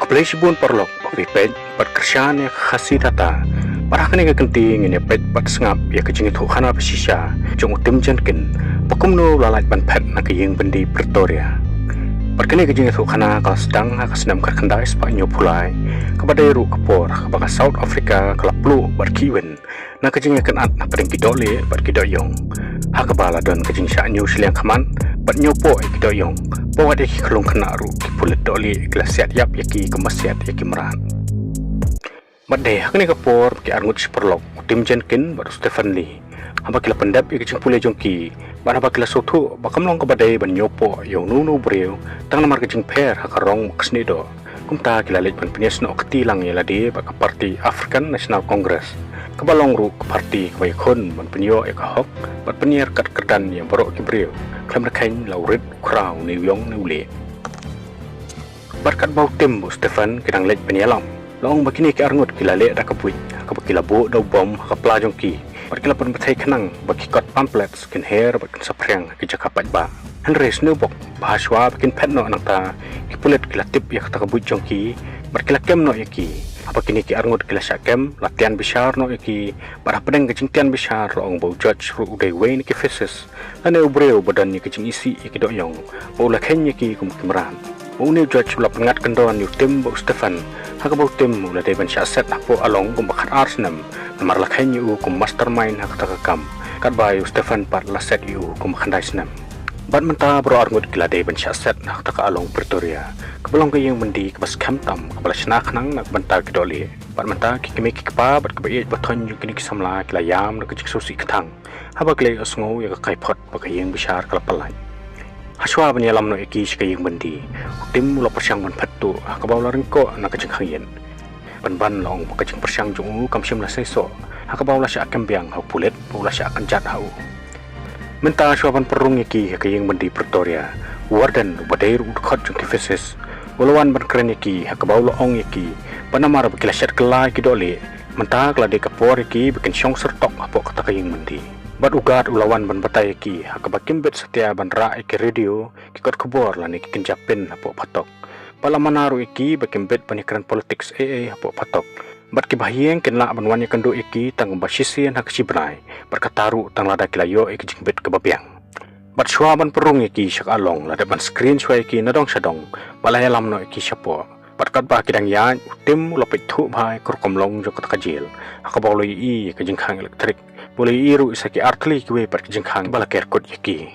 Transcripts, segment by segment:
Kebelisibun perlok pepet berkerjaan ya khasi data. Parahkan yang kenting ini pet bat sengap ya kecingit hukana pesisya jong utim jankin pakumno lalat ban pet na kayeng bendi Pretoria. Perkene kecingit hukana kalau sedang senam kerkendai Spanyol pulai kepada iru kepor kepada South Africa kelaplu berkiwen na kecingit kenat na pedeng kidole berkidoyong hakabala don kecing sya New Zealand kaman bat nyopo kidoyong bawa deki kelung kena ru kipulet doli glasiat yap yaki kemasiat yaki meran. Badai hakni kapor ki arngut siperlok tim jenkin baru Stephen Lee hamba kila pendap yaki cingpule jongki ban hamba kila sotu bakam long kabadai ban nyopo yung nunu breu tang namar kecing per hakarong maksnido kumta kila lej ban penyesno ketilang yaladi baka parti African National Congress kebalong ru ke parti kebaikon ban penyo ekahok bat penyer kat kerdan yang borok kibreu klam rekain laurit krau ni yong ni ule barkat bau tim bu Stephen kidang lej penyalam long bakini ki arngut kila le dak kapuit kabakila bu dau bom kapla jongki barkila pun betai kenang baki kot pamphlets kin hair bakin saprang ki jakapat ba Henry Snowbok bahaswa bakin petno nangta ki pulet kila tip ya kata kabut jongki barkila kem no yaki apa kini ki arngut kila syakem latihan besar no yaki para pedeng kecingtian besar long bau judge ru udai wain ki faces ane ubreu badan ni kecing isi yaki doyong bau lakhen yaki kumkimeran bau ni judge ula pengat kendon yu tim bau Stefan haka bau tim ula deban syaset apo along kumbakat arsenam namar lakhen yu kum mastermind haka takakam kat bayu Stefan pat laset yu kumakandai senam bat menta bro arngut kila deban syaset haka taka along Pretoria kebalong kayang mendi kebas kamtam kebala senak nang nak bentar kedoli bat menta kikimi kikpa bat kebayit baton yu kini kisamla kila yam nak kecik susi ketang haba kila osngo ya kai pot bakayang besar kala palai haswa banyalam no iki sikayang mendi tim mula persyang ban patu kabawla rengko nak kecik hangyen ban long kecik persyang jungu kamsim la seso hakabawla sya kembiang hau pulet pula sya akan jat hau menta syaban perung iki kayang mendi Pretoria warden badair udkhot jungki faces walawan ban keren iki hakabawla ong iki panamar bakila syat kelai kidole menta kala de kapor iki bikin syong sertok apo kata kayang mendi bat ugat ulawan ban batai ki hakabakim bet setia ban ra iki radio kikot kebor lani kikenjapin apo patok pala manaru iki bakim bet panikran politics apo patok bat kibahiyeng kenla ban wanya kendo iki tang basisian hak sibrai berkataru tang lada kilayo iki jingbet kebabiang bat swaban perung iki syak along lada ban screen swai iki nadong sadong balaya lamno iki syapo bat kat ba kidang ya tim lopit thu bhai kurkomlong jok takajil hakabawlo i kejingkhang elektrik boleh iru isaki artli kiwe par kijengkhang bala kerkot yaki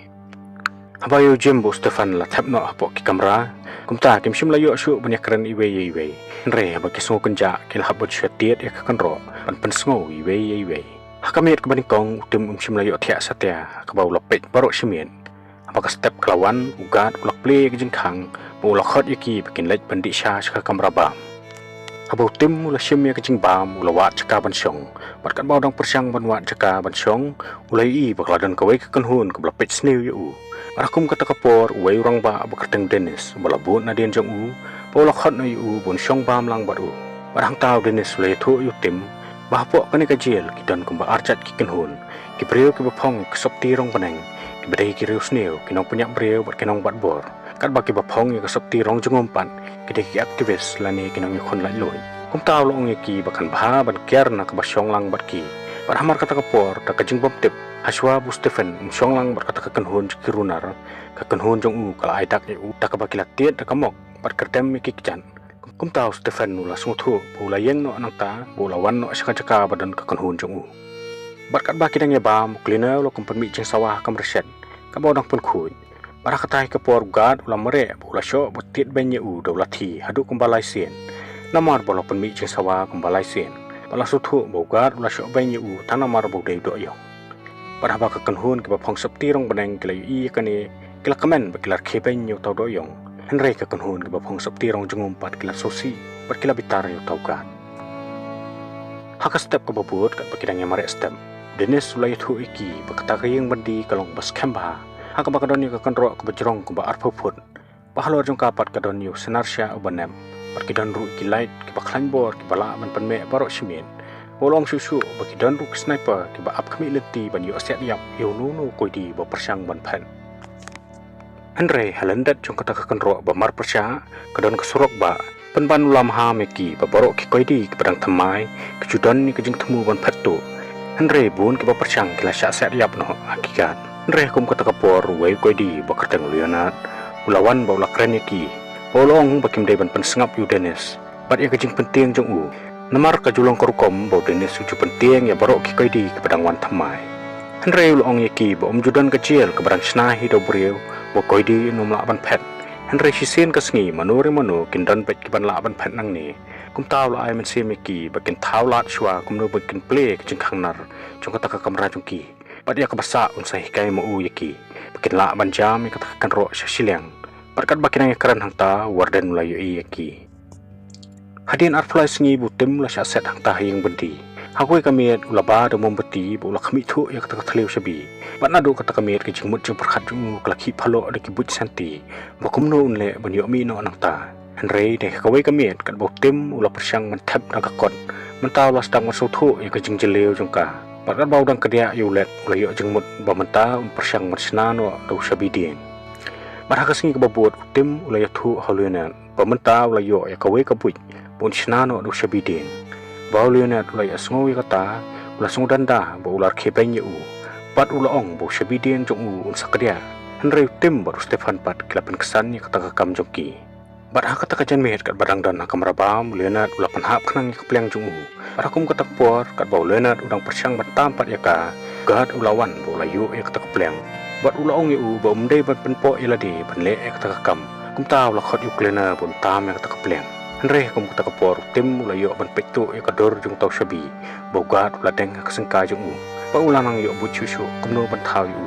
habayo jembo Stefan la thapno apo ki kamera kumta kim shim layo shu banyakran iwe re habaki songo kenja kil habot syatiet ya kanro pan pensngo iwe hakamet kebanikong tim shim layo thia satya kabaw lopet barok shimien apaka step kelawan ugat ulak ple kijengkhang bo lakhot yaki bakin lej bandi sha ka kamera bam habau tim mula shimia kecing bam ula wat caka bansyong barkat bau dang persyang ban wat caka bansyong ulai i bakladan kawai kekenhun ke belapet snew yu arakum kata kapor uai urang ba bakarteng Dennis balabut na den jong u paula khot na yu bonsyong bam lang baru barang tau Dennis ulai thu yu tim bahpo kani kajil kidan kumba arcat kikenhun kibreu ki bapong kesop tirong paneng kibadai ki riu snew kinong punyak breu bat kinong bat bor kat bagi bapong ya kesop tirong jengompan kideki aktivis lani kinong yukon lai loy kum taw lo ngeki bakan baha ban kiar na kabasyong lang batki barhamar kata kapor ta kajing bom tip haswa bu Stephen syong lang bar kata kakenhun kirunar kakenhun jong u kala aidak u ta kabakila tiet ta kamok bar kertem miki kijan kum taw Stephen nula sungthu pula yeng no anangta pula wan no syaka badan kakenhun jong u barkat baki dang ya bam klina lo kompermi jeng sawah kamreset kabodang pun khuy para katai kapor gad ulam mere ula syo butit benye u dawlati hadu kumbalai sien namar bolo penmi jeng sawa kumbalai sien bala suthu bogad ula syo benye u tanamar bodai do yo para ba kakenhun ke bapong septi rong beneng kelai i kane kila kamen bakilar kheben yo taw do yong henry kakenhun ke bapong septi rong jengumpat kila sosi berkila bitar yo taw gad haka step ke babut kat bakidang mare step Dennis ulai thu iki bakata kayeng bandi kalong bas kemba haka bakadon yu kakenro ke bajrong ke ba arpopun pahalor jong kapat kadon yu senarsya ubanem perkidan ru ki light ki baklan bor ki bala man penme barok simen bolong susu bakidan ru sniper ki ba ap kami leti ban yu aset yap yu nunu koidi ba persyang ban pan Andre halandat jong kata kakenro ba mar persya kadon kesurok ba Penban ulam ha meki baborok ki koidi ke pedang temai kejudan ni kejing temu ban patu Henry bun ke percang kila syak set yap no hakikat Henry kum kata kapor wei koidi bakerteng Leonard ulawan baula kren ki bolong bakim dai ban pensengap yu Dennis bat ya kejing penting jong u namar ka julong korukom bau Dennis suju penting ya borok ki koidi ke pedang wan temai Henry ulong ki ba judan kecil ke pedang snahi do brio bo koidi no mlak ban pet Henry sisin ka sngi manuri manu kindan pet ki ban la ban pet nang ni kum taw la ai man se meki bakin taw lat shwa kum no bakin play ke jing khang nar chung kata ka kamra chung ki pat ya ka basa un sai kai mo u yaki bakin la ban jam ka ta kan ro shiliang berkat bakin ang karan hang ta warden melayu i yaki hadin arfly sngi butim la sha set hang ta hing bendi hakoi kamiet ulaba do mombati bu la khami thu ya ka thleu shabi bat na do ka kamiet ke jingmut jing perkhat jung ka ki phalo de ki but santi bakum no unle ban yo mi no nang ta Henry de ka wei kamiet kat bo tim ula persang man thap na ka kot man taw la stang man so thu ya ka jing jeleu jung ka bat bau dang kedia yu let ula yo jingmut ba man ta persang man sna no do shabi ding bat ha ka sngi ka babut tim ula ya thu holena ba man ta ula yo ya ka wei ka buit pun sna no do shabi ding Bau Leonard ulai asngowi kata ula sungu danda ba ular khepeng ye u pat ula ong bo shabidien jong u un sakdia Henry tim baru Stefan pat kilapan kesan ye kata kam jongki bat ha kata kajan mehet kat barang dan akam rabam Leonard ula panhap khnang ye kepleng jong u arakum kata por kat bau Leonard udang persyang bantam pat ye ka gad ulawan bo layu ye kata kepleng bat ula ong ye u ba umdei ban penpo ye ladi banle ye kata kam kum ta ula khot yu klena bun tam ye kata kepleng Henry kum kata kapor tim ula yo ban petu ya kador jung tau shabi bogat ula deng kesengka jung u pa ula nang yo bu chuchu kum no ban thau yu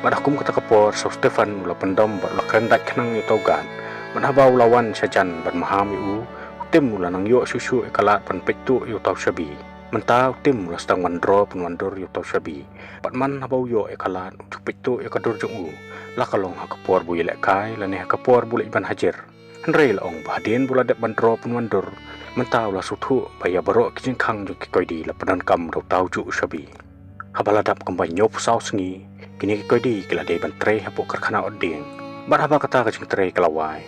badah kum kata kapor so Stefan ula pendom ba ula kendak kenang yo tau gan ban haba ula wan sajan ban maham yu tim ula nang yo chuchu kalat ban petu yo tau shabi mentau tim ula stang wandro pun wandor yo tau shabi pat man haba yo kalat chu petu yo kador jung u la kalong ha kapor bu yelek kai la ne ha kapor bu ban hajar Henry laong bahadien bula dep bandro pun wandur mentau la suthu baya barok kijing khang ju ki koidi la padan kam do tau ju shabi habala dap kam bai nyop sau sngi kini ki koidi kila dei ban tre hapo karkhana oding bar haba kata ka jing tre kalawai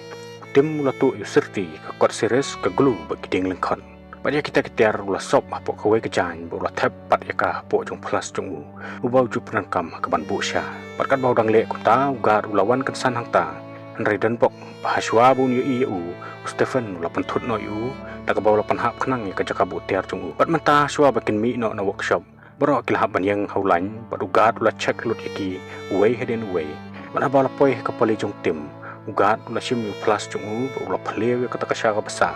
tim mula tu yu sirti ka kot series ka glu ba kiding lengkon baya kita ketiar ula sop hapo ka wei ka jan bula tap pat ya ka hapo jung plus jung u bau ju padan kam ka ban bu sha barkat bau dang le ku ta ugar ulawan kan san hang ta Henry dan bok bahaswa bun yu i u Stephen la pentut no yu tak bawa la panhap khnang ya ka jaka bu ter chung u pat manta shwa bakin mi no na workshop baro kila ban yang haulan pat ugat la check lut yaki way heden way ban ba la poi ka pali jong tim ugat la shim yu plus chung u la phlew ka ta ka sha ka basa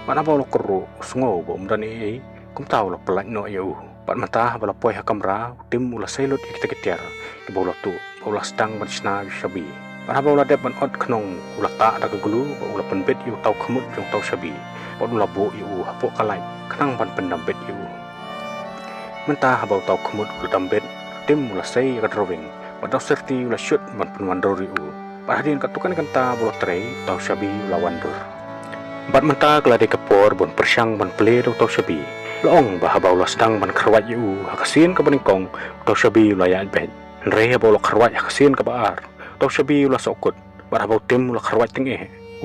ban ba la kru sngo bo mdan e kum taw la plat no yu pat manta ba la poi ha kamra tim la sailut kita ketiar ki bo la tu bo la stang ban sna shabi Paraba ula dep ban ot knong ula ta da gulu ula penbet yu tau khmut jong tau shabi bod ula bo yu hapo kalai khnang ban pendam bet yu menta habau tau khmut ula dambet tim ula sei ka drawing bod serti ula shoot ban penwandor yu parhadin katukan kanta bola trei tau shabi ula wandur bat menta glade kapor bon persyang ban ple tau shabi loong ba habau ula sedang ban khrwat yu hakasin ka baningkong tau shabi ula ya bet re habau ula khrwat hakasin ka baar tau shabi ula sokut barabau tim ula kharwat ting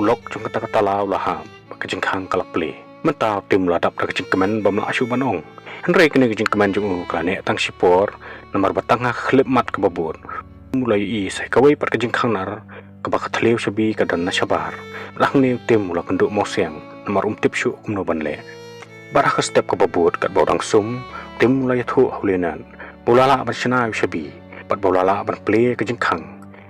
ulok chung kata kata la ula ha kajing khang kala ple mentau tim ula dap da kajing kemen bam la asu banong Henry kene kajing kemen jung klane tang sipor nomor batang ha khlip mat ke babur mulai i sai kawai par kajing khang nar ke ba khathleu shabi ka dan na shabar lang ni tim ula kenduk moseng nomor tip shu kumno banle barah ka step ke babur kat borang sum tim ula yathu hulenan bulala barsana shabi pat bulala ban ple kajing khang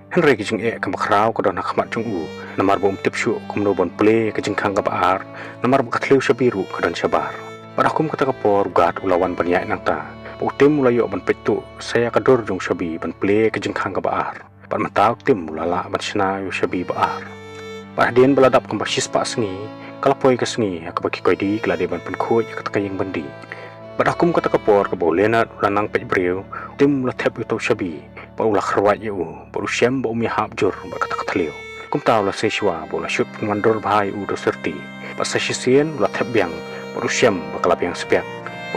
Henry kijing ka makraw ko don khmat chung u namar bom tip shu kumno bon ple kijing khang ka baar namar ba khathleu shabiru ka don shabar barakum kata ka por gat ulawan banya nang ta utim ulayo ban petu saya ka dor jung shabi ban ple kijing khang ka baar par mataw tim ulala ban sna yu shabi baar parhadien baladap kam basis pa sngi kalapoi ka sngi ka baki koidi klade ban pen khoj ka kayeng bandi barakum kata ka por ka bolenat ulanang pej breu tim la thep yu to shabi Paula kharwat yu paru syam ba umi hap jur ba kata kathleu kum taw la seshwa bola shoot mandor bhai u do serti pa sesien la thebyang paru syam ba kalap yang sepiak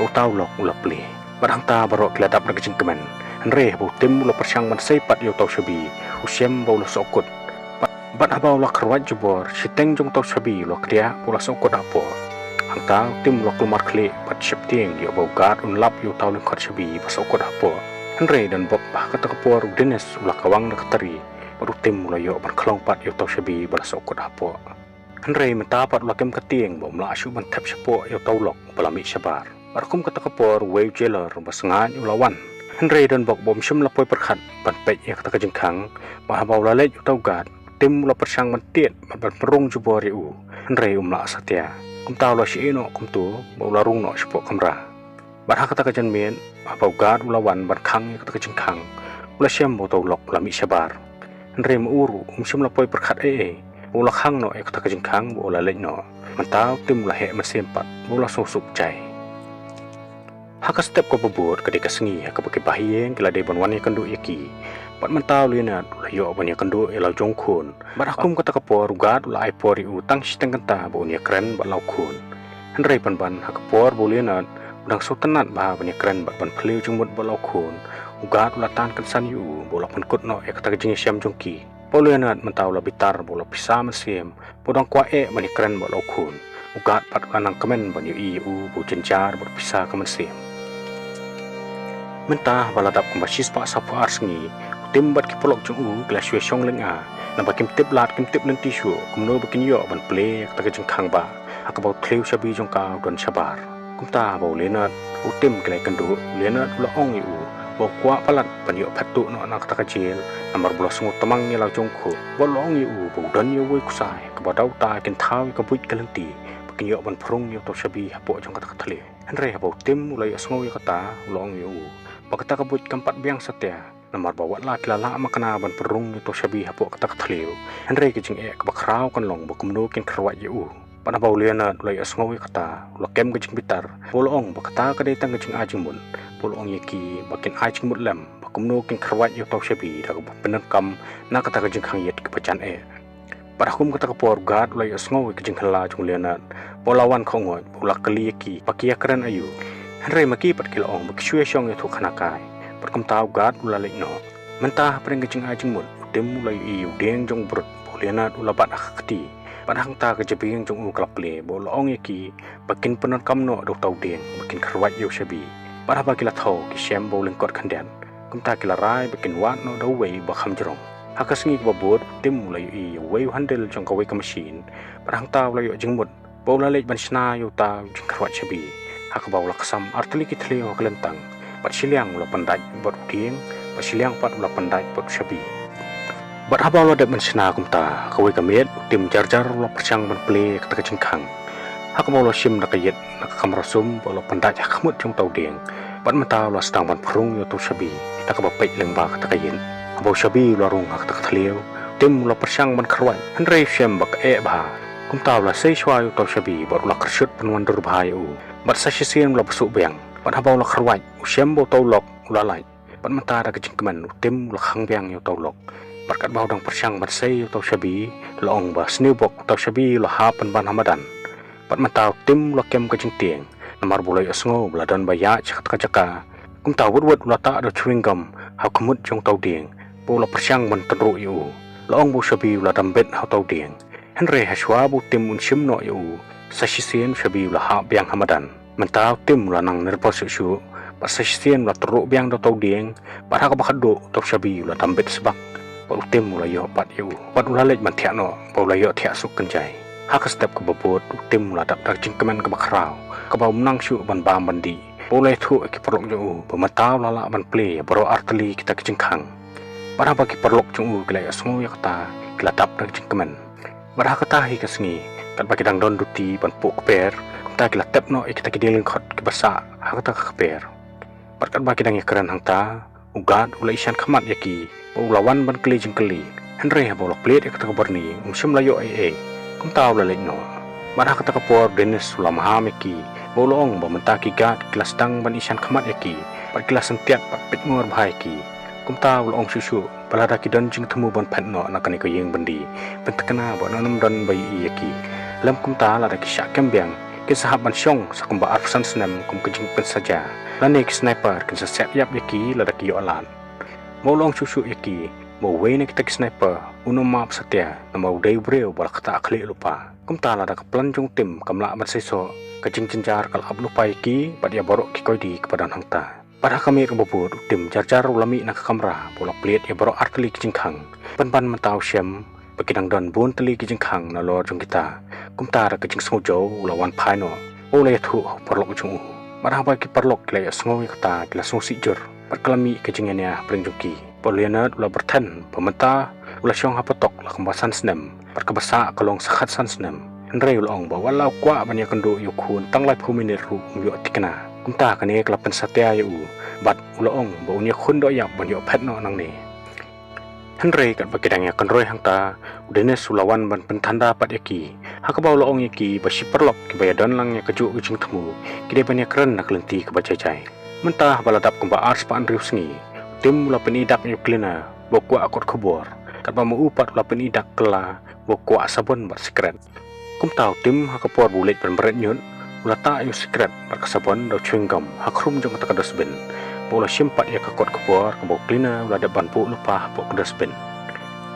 ba taw lok ula ple barang ta baro kladap na kajing kemen Henry bu tim ula persyang man sai pat yu taw shabi usyam ba ula sokut Bat abau la kerwat jebor, siteng jong tau sabi lo kria pula sokot apo. Hang tau tim lo kelumar klik bat syep tieng di abau gad unlap yu tau lengkot sabi pas sokot apo. Henry dan Bob bah kata kepor Dennis ulah kawang nak teri, baru tim mula yo ban kelong pat yu tau sabi bala sokot apo. Henry minta pat ulah kem ketieng bom la asyuk ban tap sepo yu tau lok balami sabar. Barkum kata kepor wave jailer basengat ulawan. Henry dan Bob bom syem lapoi perkhat ban pek ya kata kejengkang, bah abau lalet yu tau gad. Tim mula persang mentiet ban perung jubor yu Henry umla satya kum tau la si eno kum tu ula rung no sepok kamra bat ha kata kajan men abau gad ulawan ban khang kata kajeng khang ula syam bo tau lok lami sabar Henry uru sim la poi perkhat ula khang no kata kajeng khang bo ula lek no mentau tim ula he mesempat ula sosuk cai haka step ko bobot ketika sengi haka pakai bahieng kila de ban wani kandu yaki pat mentau liana la yo ban yakandu elau jongkun bat akum kata kapor gad la ai pori utang siteng kenta bo nia kren bat lau kun Henry ban haka por bo liana udang so tenat ba ban kren bat ban phliu jungmut bo lau kun ugad la tan kan san yu bo la pan kut no kata kajing syam jongki bo liana mentau la bitar bo la pisa mesiem bo dang kwa ban kren bo lau kun ugad pat kanang kemen ban yu bo jenjar bo pisa kemen siem mentah baladap kumbasis pak sapu arsengi tim bat ki polok jung glas shwe shong lenga na bakim tip lat kim tip nanti shu kumno bakin yo ban ple ta ka jeng khang ba akabau thleu sabi jong ka don sabar kumta bau lena utim klai kandu lena la ong yu bo kwa palat ban yo phatu no na ta ka jel amar blo sungu tamang ni la jong khu bo long yu bo don yo wei kusai ka ba dau ta kin thau ka buit kalanti bakin yo ban prung yo to sabi hapo jong ka ta thle Henry habau tim ulai asngo yo kata long yu bakata ka buit kampat biang satya namar bawa la kilala makana ban perung itu sabi hapo kata kathleu Henry kijing kabakrau kan long bakumno kin krawat yu pana bauliana ulai asngowi kata lokem kijing bitar bolong bakata ka detang kijing ajing mun bolong yaki bakin ajing mut lem bakumno kin krawat yu tau sabi da bener kam na kata kijing khangit kepacan pada kum kata kapor gad ulai asngowi kijing hala jungliana bolawan khongoi bola kali yaki pakia keren ayu Henry maki pat kilong baksyue syong itu khanakai perkum tau gad ula lek no mentah pring kecing ajing mun tim ulai iu deng jong brut boliana ula bat akti padang ta ke jebing jong u klap le bolong yaki bakin penon kamno dok tau deng bakin kharwat yo sabi para ba kila thau ki syam boling kot khandan kum ta kila rai bakin wat no do wei ba kham jrong hakasengi ba bot tim ulai iu wei handle jong ka wei ka machine padang ta ulai yo jing mut bola lek ban sna yo ta jing kharwat sabi hakabau la kasam artli ki thleo kelentang pat siliang ula pandai bot tieng pat siliang pat ula pandai bot sabi bat habau la dep mensna kumta kawe kamet tim jar-jar ula persang ban ple kata kecengkang hakabau la sim nak yet nak kamrasum ula pandai hakmut jong tau deng pat mata ula stang ban prung yo tu sabi tak ba pek leng ba kata kayen habau sabi ula rung hak tak thleo tim ula persang ban kharwai Henry syam bak ba kumta ula sei shwa yo tau sabi bot ula kersyut panwan dur bahai bat sasien ula busuk beng pat habau la kharwai usyam bo tau lok ula lai pat mata da kejing keman tim ula khang biang yo tau lok berkat bau dang persyang bat sei yo tau sabi long ba sniu bok tau sabi ula hapan ban hamadan pat mata tim ula kem kejing tieng namar bulai asngo beladan baya caka caka kum tau wut ula ta da chewing gum ha kemut jong tau ding bo ula persyang ban tenru yo long bo sabi ula dambet ha tau ding Henry haswa bo tim un sim no yo sasien sabi ula ha biang hamadan mentau tim ula nang nerpos su pasasien ula teruk biang do tau dieng pada ka bakado tau sabi ula tambet sebak ula tim ula yo pat yu pat ula lej man thia no ula yo thia suk kenjai hak step ke bobot tim ula dak jingkemen ke bakrau ka bau menang su ban bam bandi ula thu ki perlok jo pematau lala ban ple baro artli kita kejengkang pada bagi perlok jung gelai asngu ya kata kila tap dak jingkemen pada kata hi kasngi kat bagi dang don duti ban puk per ta kila tep no kita kideling khot ke basa hakata khaper berkat bagi dang yakran hangta ugat ula isan khamat yaki ulawan ban kli jing kli Henry bolok plate kata kabarni sim layo kum ta ula lek no marah kata kapor Dennis ula maham yaki bolong ba menta ki gat kelas dang ban isan khamat yaki pat kelas sentiat pat pit ngor bhai ki kum ta ula ong susu balada ki don jing themu ban phat no nakani ko yeng bandi pentakana ba nanam don bai yaki lam kum ta la da ki syakem biang sahabat syong sakamba arsan senam kum kejing pen saja lanek sniper kin set yap yaki ladaki yolan molong susu yaki mau wei nak kita sniper uno map setia nama udai breu bal kata akli lupa kum tala da kaplan jung tim kamla ban seso kacing cencar kal ab lupa iki padia borok ki di kepada hangta pada kami rebobur tim jar ulami nak kamera bola plit ya borok arteli kicingkang pan mentau syam bekidang don bun teli kicingkang na lor jung kita kum tara kacing smojo lawan paino oleh tu perlok jung marah ki perlok kila sngowi kata kila snosi jur perkelami kecingnya perenjuki polianat ula bertan pemerintah ula syong hapotok la kembasan senem perkebasa kelong sakhat san senem Henry ulong bawa lau kwa banyak kendo yukun tanglai puminir ru yuk tikna kumta kane kelapan satya yu bat ulong baunya kundo yak banyak pet no nang ni Henry kat bakidangnya kendroi hangta udene sulawan ban pentanda pat yaki hakabau ulong yaki basi perlok kibayadon lang ya kejuk kucing temu kide banyak keren nak lenti kebacai mentah baladap kumba ars pa andriu sengi tim mula penidak yuklina bokwa akot kubor kat ba upat mula penidak kela bokwa sabon bar sekret kum tau tim hakapor bulet penberet nyut mula ta yu sekret bar kasabon dau chewing gum hakrum jong kata dustbin bola simpat ya kakot kubor ke boklina mula depan pu lupa bok dustbin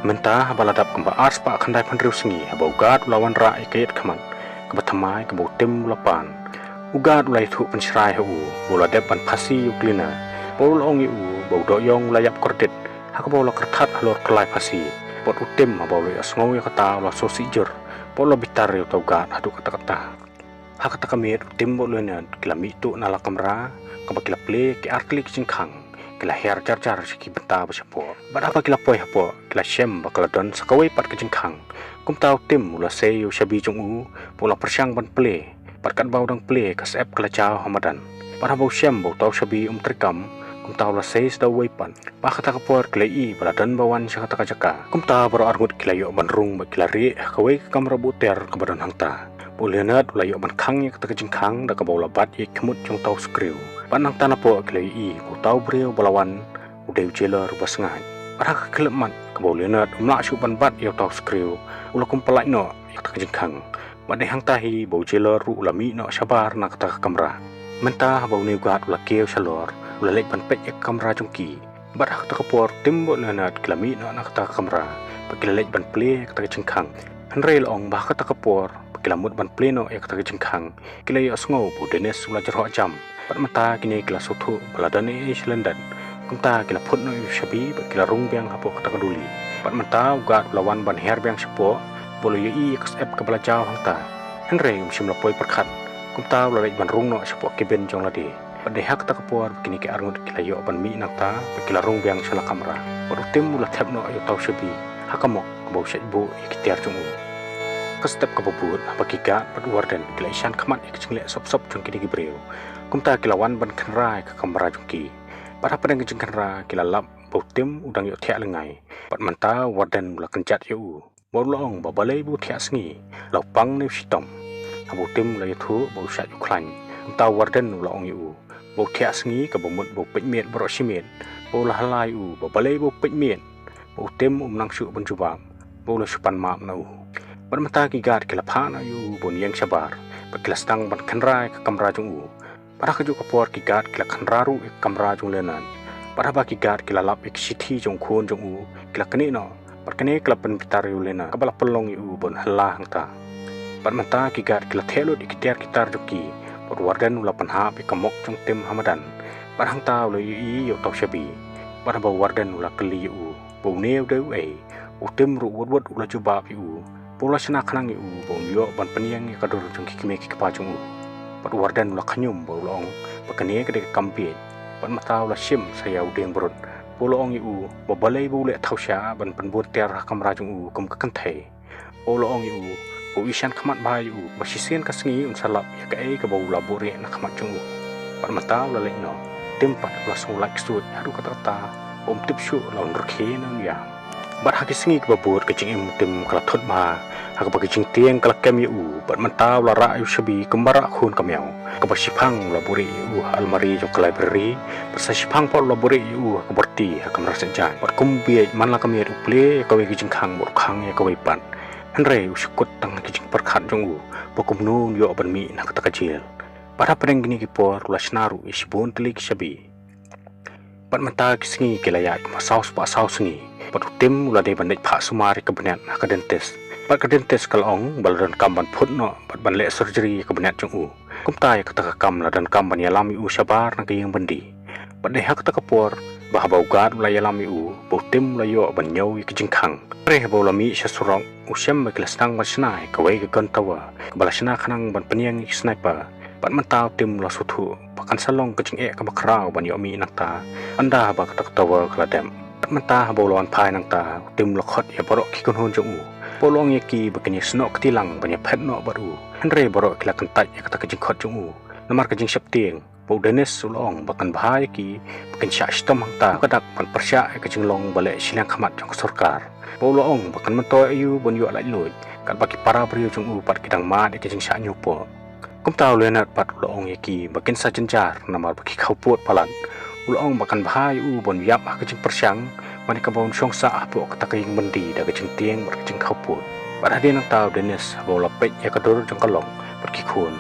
mentah baladap kumba ars pa kandai pandriu sengi habau gad lawan ra ikayat kaman kebatamai ke tim mula pan ugat ulai thu pencerai hu bola depan pasi yuklina bola ongi bau doyong layap kordit hakabau la kertat halor kelai pasi pot utim abau le asngau ya kata la sosijur bola bitar yo taugat hadu kata-kata hakata kami utim bola nya kilami tu nala kamera kabakila play ki artli kingkang kila hair jar siki benta basapor badapa kila poi hapo kila shem bakala don sakawai pat kingkang kum tau tim mula seyo shabi jungu bola persyang ban play patkan bau dang play kasep kala chao hamadan para bau shem bau tau shabi trikam kum tahu lah saya sudah waipan pak kata kapor kelai baladan bawan syakata kajaka kum tahu baru argut kelai banrung bakilari kawai kamera buter ke badan hangta bolehna ulai ban kang ya kata kejengkang dak bau labat ye kemut jong tahu skriu panang tanah po kelai bau tahu breu balawan udai jela rubah sengai para kelemat ke bolehna umlak syuban bat ya tahu skriu ulah kum pelai no ya kata kejengkang badai hangtahi bau jela ru ulami no sabar nak kata kamera mentah bau ni guat ulah keu salor ulalek ban pet ya kamera jongki barak ta kapor timbol nanat klami na nakta kamera pakilalek ban play kata cengkang henrel ong bah kata kapor pakilamut ban play no ya kata cengkang kilai asngo budenes ula jerho jam pat mata kini kila sotu baladane islandan kumta kila phut no shabi pakila rung biang hapo kata kaduli pat mata ugat lawan ban her biang shapo bolo yi xf kabala jaw hangta henre shimla poi perkhat kumta ulalek ban rung no shapo kiben jong ladi pada hak tak kapor kini ke arngut kilayo ban mi nakta pakila rung biang sala kamera baru tim mula thep no ayo tau shabi hakamok bau syat bu iktiar jungu ke step ke bubut pakiga pad warden kila isyan kamat ikchingle sop jung kini gibreu kumta kilawan ban kenrai ke kamera jungki pada padang kejeng kenra kila lap bau tim udang yo thiak lengai pat manta warden mula kencat yo bau long babalai bu thiak sengi lau pang ne sitom abu tim la yathu bau syat yu klan kumta warden mula ong yo bau thiak sengi ke bomut bau pekmet bro simet bau la halai bau balai bau pekmet bau tem nang syuk benjubam bau la supan map nau ban mata ki gad ke la pha na yu bon yang sabar pakila stang ban khanrai ke kamera jung para kaju kapor ki gad ke la khanraru ek kamera jung lenan para ba ki gad ke la lap ek sithi jung khon jung ke la kani no par kane ke la pen pitar yu lena kabala pelong yu bon hala hangta ban mata ki gad ke la thelo diktiar kitar juki por warden ula panha pe kamok jong tim hamadan barang tau le yi yo tau shabi bar ba warden ula kli u bo neu deu tim ru wot ula cuba u pola sena khanang u bo yo ban peniang ka dor jong kime ki pa jong par warden ula khanyum bo long pakane ke de kampi ban mata ula sim saya udeng brot polong u bo balai bo le thau sha ban pan bo ter kamera jong u kum ka kan thai polong u bo isyan khamat bai u basisen kasngi salap ya kai ka bau labore na khamat chung par mata la no tempat la so like sud haru kata om tip shu laun rkhe na ya bar hakisngi ka babur ka ching tim kala thot ma hak ba ching tieng kala kem u par mata la ra yu shabi kambara khun kamyau ka ba sipang labore u almari jong library par sa sipang por labore u ka berti ha kamra sejan par kumbi man la kamye u ple ka we ching khang bor khang ya ka we pan Henry usikut tang kijing perkhat jong pokum nu yo ban mi nak kata kecil para pedeng gini kipor ula snaru isbon telik shabi Pat mata kisingi kilaya masaus pa saus ni. Pat utim ula de bandit pak sumari kebenet ka dentes. Pat ka dentes kalong baldan kamban phut no pat ban le surgery kebenet jung u. Kum tai ka kam la dan kamban yalami u sabar na kayeng bandi. Pat de hak ta kapor bah bau gad ula yalami u utim ula yo ban nyau ki jingkhang. Pre bau lami sya surong usyam ba kelasnang ban snai ka wei ka gon tawa. Ka balasna khanang ban peniang ki sniper. Pat mentau tim la suthu pakan salong kecing ka bakrau ban yo mi nakta anda ba tak tawa kladem pat menta bolon phai nangta tim la khot ya borok ki kon hon jong u polong ye ki bakini snok tilang ban ya phet no baru andre borok kila kentai ya kata kecing khot jong u namar kecing sep tieng po denes sulong bakan bahai ki bakan sya stom hangta kadak pan persya kecing long bale silang khamat jong sarkar polong bakan mento ayu bon yo lai loi kat baki para brio jong u pat kidang ma de kecing sya nyupo kum tahu lenat pat ulong yaki bakin sa jenjar namar baki khau puat palan ulong bakan bahai u bon yap ah kecing persyang mani kabon syongsa ah po kata kaying mendi da kecing tieng ber kecing khau puat pada dia nang tahu denes bola pek ya kadur jong kalong pergi kun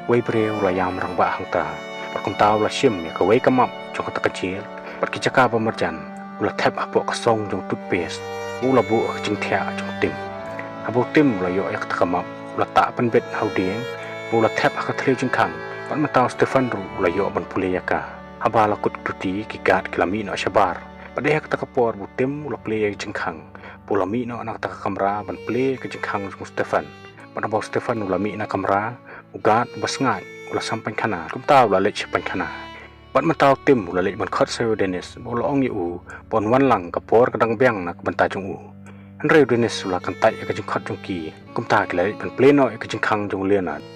wei breu la yam rang ba hang ta pat kum tahu la sim ya ka wei kamap jong kata kecil pergi caka pemerjan ula tap ah po kasong jong toothpaste ula bu kecing thia jong tim abo tim la yo ya kata kamap ula tak pen bet hau dieng Pula tap akan terliu jengkang. Pat mentau Stefan ru ula yo ban puleyaka. Haba lakut tuti kigat kilami no syabar. Padeh kata kapor butim ula play jengkang. Pula mi no anak taka kamera ban play ke jengkang jung Stefan. Pat abau Stefan ula mi na kamera ugat basngat ula sampai kana. Kum tau ula lech sampai kana. Pat mentau tim ula lech ban khot sayo Dennis. Ula ong yu pon wan lang kapor kadang biang nak banta jung u. Henry Dennis ula kantai ke jengkot jung ki. Kum ta kila ban play no ke jengkang jung Leonard.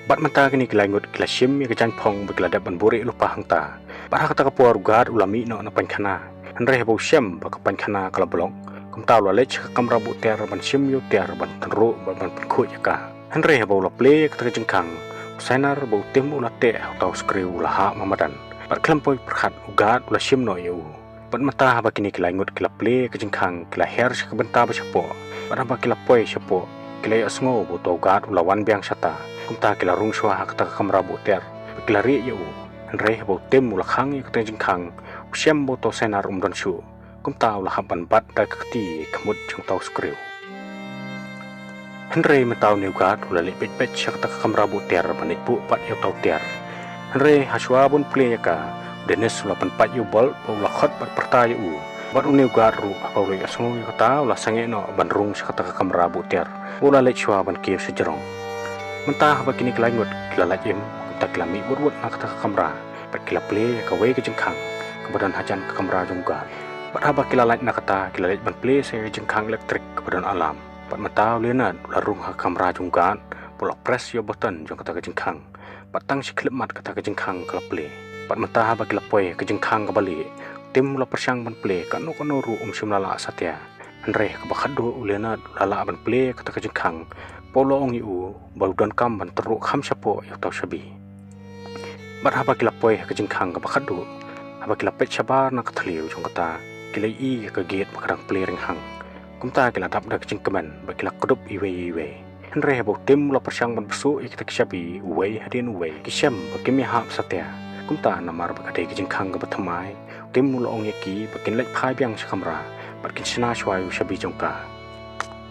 Bat mata kini kila ngut kila sim ya kejang pong begila dapat buri lupa hangta. Bat hak tak kepuar gad ulami no na pankana. Henry bau sim bak pankana kala blong. Kum tahu la lech kam rabu ter ban sim yu ter ban tenru ban penkut ya ka. Henry bau la play ketika jengkang. Usainar bau tim ula te atau skriu ula ha mamadan. Bat kelampoi perkhat ugad ula sim no yu. Bat mata bak kini kila ngut kila play ke jengkang kila her sekebenta basyapo. Bat hak kila poi syapo. Kila asngo buto gad ula wan biang syata. Kumta kila rung shwa hak tak kamera buter kila ri yu Henry bau tim ula khang ya kata jengkang usyam boto senar don shu kumta ula haban bat da kati kemut jung tau skriu Henry mentau niugat ula lepet pet hak tak kamera buter banit bu pat yu tau ter Henry haswa bun play ya ka Dennis ula pat yu bol ula khot bat perta yu bat uniugat ru apa ula yasngu yu kata ula sange no ban rung hak tak kamera buter ula lech shwa ban kiev sejerong mentah bakini kila ngut kila lajim kita kila mi wut nak kata kamera pat kila play ka wei ke jengkang kemudian hajan ke kamera jungga pat haba kila laj nak kata kila laj ban play saya jengkang elektrik kemudian alam pat mentau Leonard larung ha kamera jungga pula press yo button jong kata ke jengkang pat tang si klip mat kata ke jengkang kila play pat mentah haba kila poi ke jengkang ke bali tim la persyang ban play kan no ru simlala satya Henry ka bakhadu Leonard lala ban play kata ke jengkang Polo ong yu bau dan kam ban teruk kham syapo yu tau syabi. Bat haba kila poi ke jengkang ke bakhadu. Haba kila pet syabar na kathliu jong kata kila i ke gate makadang play ring hang. Kumta kila dap da ke jengkemen ba kila kedup iwe. Henry bau tim la persyang ban besu i kita syabi uwe hadin uwe. Kisyam ba kimi hap satya. Kumta namar ba kadai ke jengkang ke bathamai. Tim mula ong yaki ba kin lek phai biang sakamra. Bat kin sina shwai syabi jongka.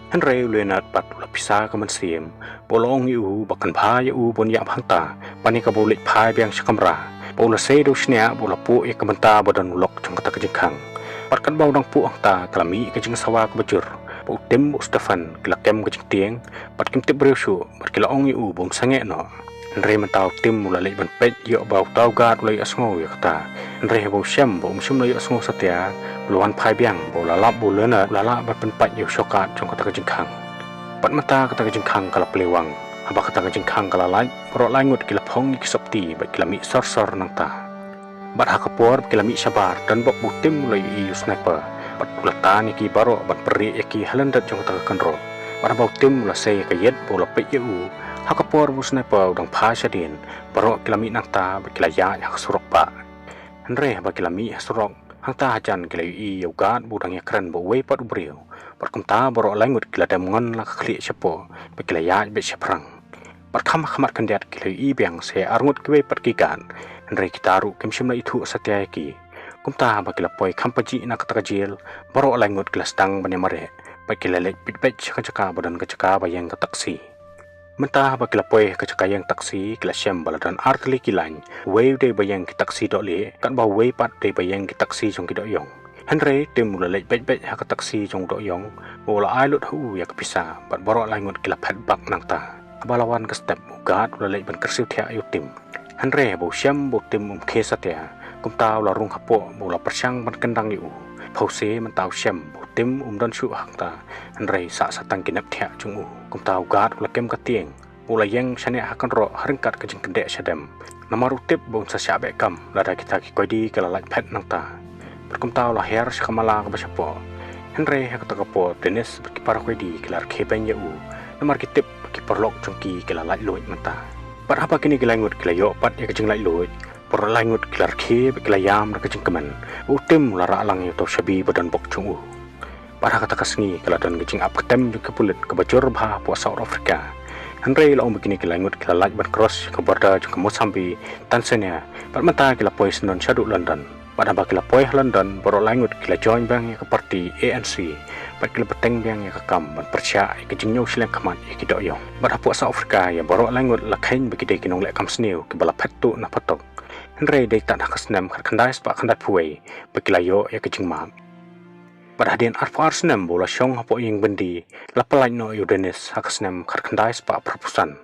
Henry Leonard pat ula pisah ke mensiem bolong yu bakan bahaya u bon ya hanta pani ka bolik phai biang sakamra bola sedo snya bola pu ya kementa badan ulok jong kata kejengkang pat kan bau dang pu hanta kalami ke jeng sawa ke bejur bo tim bo Stefan kila kem ke jeng tieng pat kim tip breusu pat kila ong yu bom sange no Henry mentau tim ula lek ban pet yo bau tau gad ula asngo ya kata Henry bau syam bo sim ula asngo satya luan phai biang bola lap bolena lala ban penpat yo syokat jong kata kejengkang pat mata kata kejengkang kala pelewang haba kata kejengkang kala lai porok langut kila phong ki sopti bat kila mi sor nang ta bat hakapor kila mi sabar dan bok butim mulai yu sniper bat ulatan ki baro bat peri ki halandat jong kata kanro bat bau tim mula sei ka yet bola pe yu hakapor bu sniper dang pha sadin baro kila mi nang ta bat kila ya hak surok pa Henry ba kila mi surok hang ta hajan kila i yogat budang ya kran bo wei pat ubriu pat kumta boro langut kila damungan la khli syapo ba kila ya be syaprang pat khamat kandiat kila i biang se arngut kwe pat kikan Henry kitaru kim simla itu satya ki kumta bakila poi kampaji na katakajil baro langut kelas tang banemare bakila lek pitpech kacaka badan kacaka bayang taksi mentah bakila poi kacaka yang taksi kelas syam baladan artli kilan wave de bayang ki taksi dole kan ba wave pat de bayang ki taksi jong ki doyong Henry tim mula lek bet ha taksi jong doyong bola ailut hu ya kepisa bat baro langut kila phat bak nang ta abalawan ke step ugat mula lek ban kersiu thia ayu tim Henry bo syam bo tim kesatia kum tao la rung hapo bo la persang ban kendang yu phause man tao syam bo tim don shu hak ta Henry sa satang kinap thia chung kum tao gat la kem ka tieng bo la yang chane hakan ro haringkat ka jing kende sadam namaru tip bo sa sya be kam la da kita ki kodi kala lak phat nang ta berkum tau lah her sekamala ke basapo Henry hak takapo Dennis berkipar kodi kelar kepen ya nomor kitip berkiparlok jongki kala lak loit mata par apa kini kelangut kelayo pat ya kejeng lak loit por langut kelar ke kelayam na kejeng keman utim lara alang yo sabi badan bok chung para kata kasngi kala dan kejeng ap ketem ke pulit ke bajor bah po South Africa Henry la begini kelangut kala lak ban cross ke border ke Mozambique Tanzania par mata kala pois non shadu London pada bakila poi London boro langut kila join bang ya ke parti ANC pat kila peteng bang ya ke kam ban persya ke jingyo silang kamat ya ke doyong pada puak South Africa ya boro langut lakhain bagi dei kinong lek kam sniu ke bala phattu na patok Henry dei tak nak senam khat khandai spa khandai puai bakila yo ya ke jingma pada hadian arfar senam bola syong hapo yang bendi lapalai no yo Dennis hak senam khat khandai spa perpusan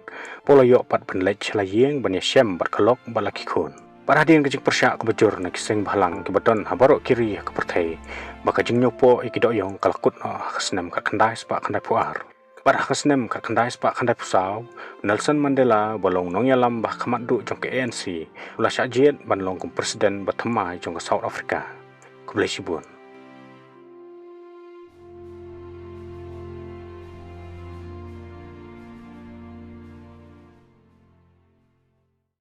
bola yo pat ban lech la yeng ban ya syam bar kelok bala kikun para hadian kecik persyak ke bejur na kiseng bahalang ke beton habarok kiri ke pertai baka jing nyopo iki doyong kalakut no kesenam kat kendai sepak kendai puar para kesenam kat kendai sepak kendai pusau Nelson Mandela bolong nong yalam bah kamat du jong ke ANC ulah syajiet ban long kum presiden bertemai jong ke South Africa ke Sibun